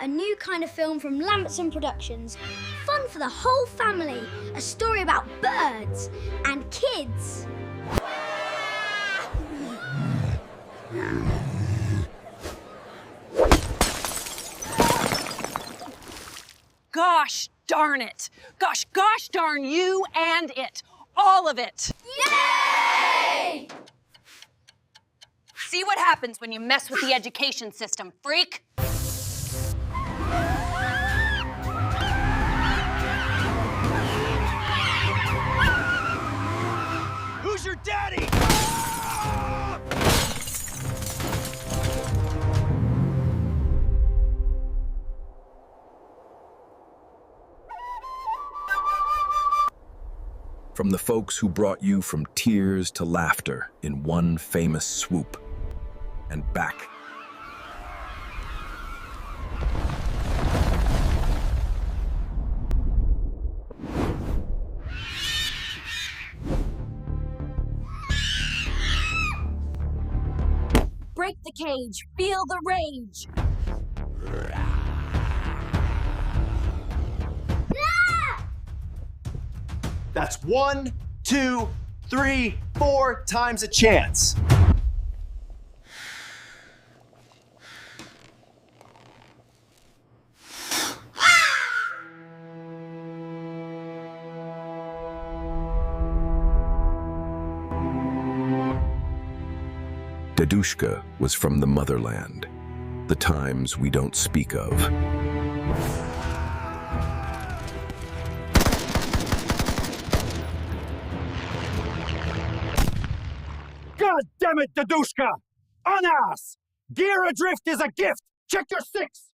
a new kind of film from Lambertson Productions. Fun for the whole family. A story about birds and kids. Gosh darn it. Gosh darn you and it. All of it. Yay! See what happens when you mess with the education system, freak. Who's your daddy? From the folks who brought you from tears to laughter in one famous swoop. And back. Break the cage, feel the rage. That's 1, 2, 3, 4 times a chance. Dedushka was from the motherland, the times we don't speak of. God damn it, Dedushka! On ass! Gear adrift is a gift! Check your six!